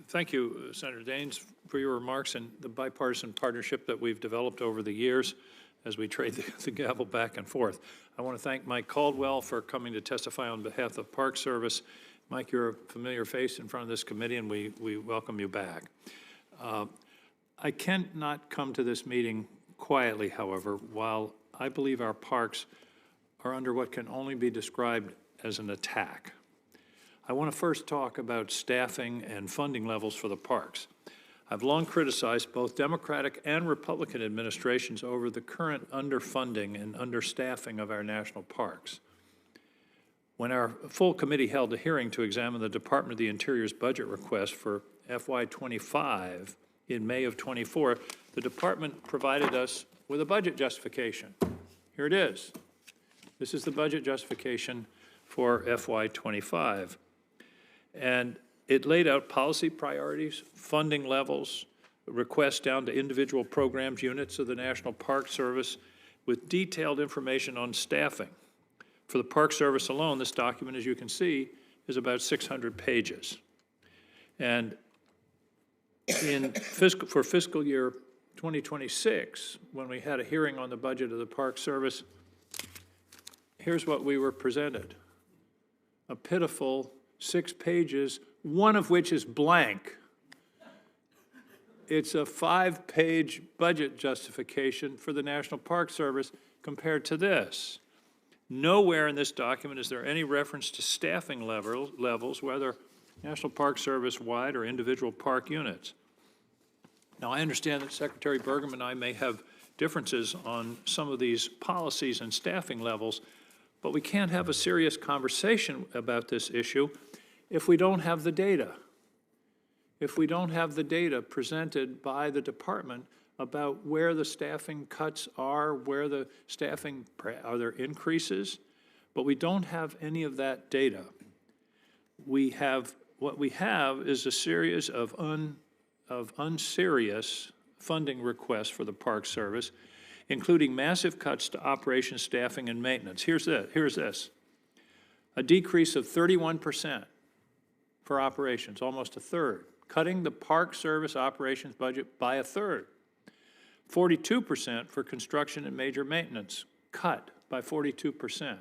Thank you, Senator Daines, for your remarks and the bipartisan partnership that we've developed over the years as we trade the gavel back and forth. I want to thank Mike Caldwell for coming to testify on behalf of Park Service. Mike, you're a familiar face in front of this committee, and we welcome you back. I cannot come to this meeting quietly, however, while I believe our parks are under what can only be described as an attack. I want to first talk about staffing and funding levels for the parks. I've long criticized both Democratic and Republican administrations over the current underfunding and understaffing of our national parks. When our full committee held a hearing to examine the Department of the Interior's budget request for FY25 in May of 24, the department provided us with a budget justification. Here it is. This is the budget justification for FY25. And it laid out policy priorities, funding levels, requests down to individual programs, units of the National Park Service, with detailed information on staffing. For the Park Service alone, this document, as you can see, is about 600 pages. And for fiscal year 2026, when we had a hearing on the budget of the Park Service, here's what we were presented. A pitiful 6 pages, one of which is blank. It's a 5-page budget justification for the National Park Service compared to this. Nowhere in this document is there any reference to staffing levels, whether National Park Service-wide or individual park units. Now, I understand that Secretary Burgum and I may have differences on some of these policies and staffing levels, but we can't have a serious conversation about this issue if we don't have the data. If we don't have the data presented by the department about where the staffing cuts are, where the staffing, are there increases? But we don't have any of that data. What we have is a series of unserious funding requests for the Park Service, including massive cuts to operations, staffing, and maintenance. Here's this. A decrease of 31% for operations, almost a third, cutting the Park Service operations budget by a third. 42% for construction and major maintenance, cut by 42%.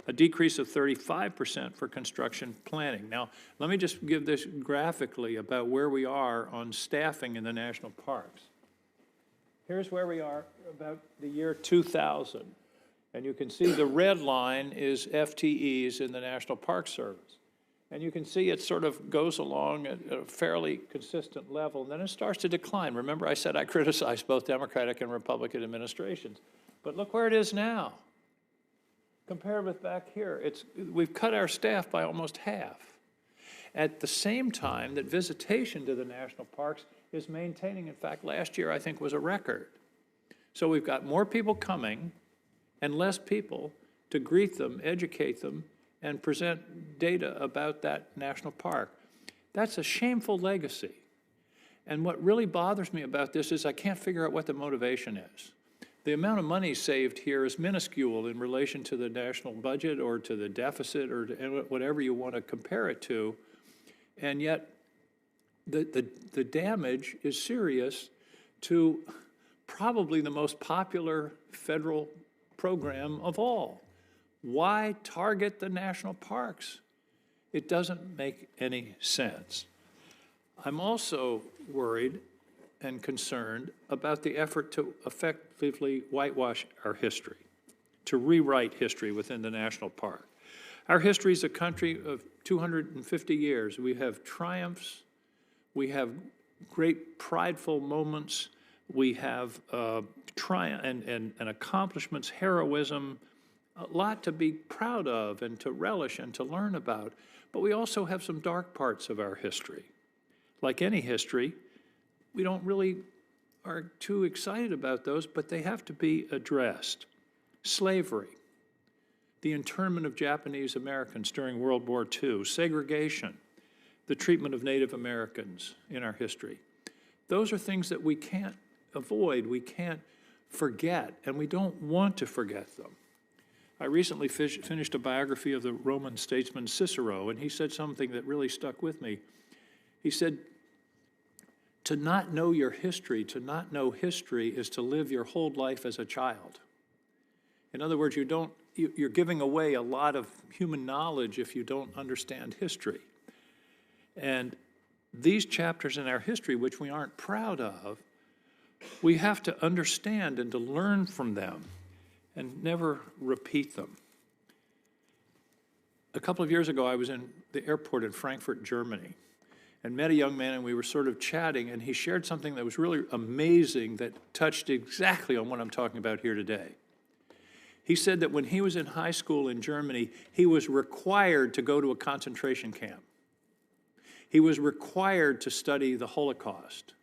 A decrease of 35% for construction planning. Now, let me just give this graphically about where we are on staffing in the national parks. Here's where we are about the year 2000. And you can see the red line is FTEs in the National Park Service. And you can see it sort of goes along at a fairly consistent level, and then it starts to decline. Remember, I said I criticized both Democratic and Republican administrations. But look where it is now. Compared with back here, we've cut our staff by almost half. At the same time that visitation to the national parks is maintaining. In fact, last year I think was a record. So we've got more people coming and less people to greet them, educate them, and present data about that national park. That's a shameful legacy. And what really bothers me about this is I can't figure out what the motivation is. The amount of money saved here is minuscule in relation to the national budget or to the deficit or to whatever you want to compare it to. And yet the damage is serious to probably the most popular federal program of all. Why target the national parks? It doesn't make any sense. I'm also worried and concerned about the effort to effectively whitewash our history, to rewrite history within the national park. Our history is a country of 250 years. We have triumphs, we have great prideful moments, we have triumph and accomplishments, heroism, a lot to be proud of and to relish and to learn about. But we also have some dark parts of our history. Like any history, we don't really are too excited about those, but they have to be addressed. Slavery, the internment of Japanese Americans during World War II, segregation, the treatment of Native Americans in our history. Those are things that we can't avoid, we can't forget, and we don't want to forget them. I recently finished a biography of the Roman statesman Cicero, and he said something that really stuck with me. He said, To not know your history, to not know history is to live your whole life as a child. In other words, you're giving away a lot of human knowledge if you don't understand history. And these chapters in our history, which we aren't proud of, we have to understand and to learn from them and never repeat them. A couple of years ago, I was in the airport in Frankfurt, Germany, and met a young man, and we were sort of chatting, and he shared something that was really amazing that touched exactly on what I'm talking about here today. He said that when he was in high school in Germany, he was required to go to a concentration camp. He was required to study the Holocaust.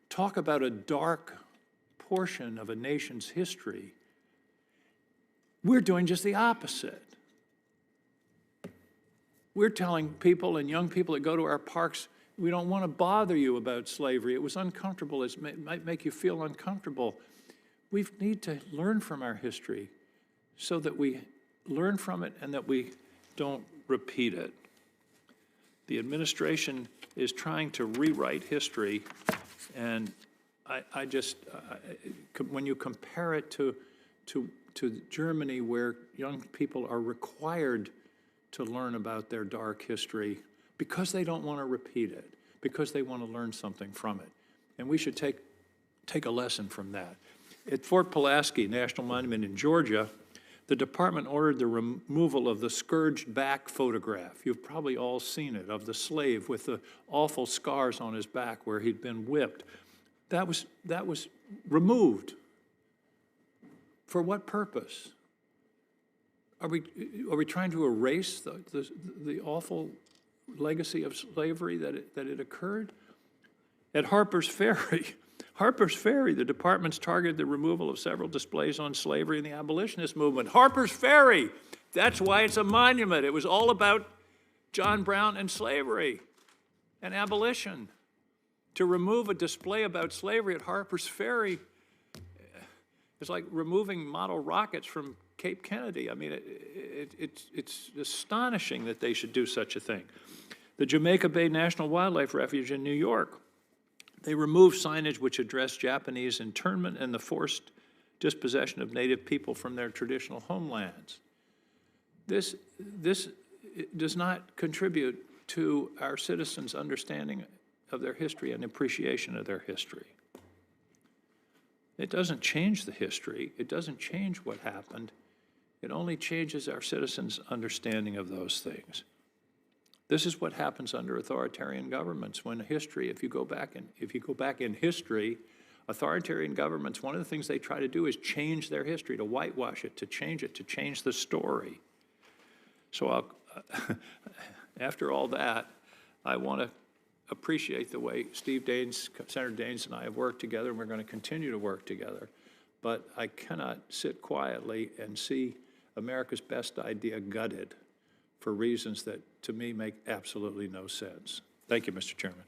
Talk about a dark portion of a nation's history. We're doing just the opposite. We're telling people and young people that go to our parks, we don't want to bother you about slavery. It was uncomfortable. It might make you feel uncomfortable. We need to learn from our history so that we learn from it and that we don't repeat it. The administration is trying to rewrite history, and when you compare it to Germany, where young people are required to learn about their dark history because they don't want to repeat it, because they want to learn something from it. And we should take a lesson from that. At Fort Pulaski National Monument in Georgia, the department ordered the removal of the scourged back photograph. You've probably all seen it, of the slave with the awful scars on his back where he'd been whipped. That was removed. For what purpose? Are we trying to erase the awful legacy of slavery that it occurred? At Harper's Ferry, the department's targeted the removal of several displays on slavery and the abolitionist movement. Harper's Ferry, that's why it's a monument. It was all about John Brown and slavery and abolition. To remove a display about slavery at Harper's Ferry is like removing model rockets from Cape Kennedy. I mean, it's astonishing that they should do such a thing. The Jamaica Bay National Wildlife Refuge in New York, they removed signage which addressed Japanese internment and the forced dispossession of Native people from their traditional homelands. This does not contribute to our citizens' understanding of their history and appreciation of their history. It doesn't change the history. It doesn't change what happened. It only changes our citizens' understanding of those things. This is what happens under authoritarian governments when history, if you go back in history, authoritarian governments, one of the things they try to do is change their history, to whitewash it, to change the story. So after all that, I want to appreciate the way Steve Daines, Senator Daines, and I have worked together, and we're going to continue to work together. But I cannot sit quietly and see America's best idea gutted for reasons that, to me, make absolutely no sense. Thank you, Mr. Chairman.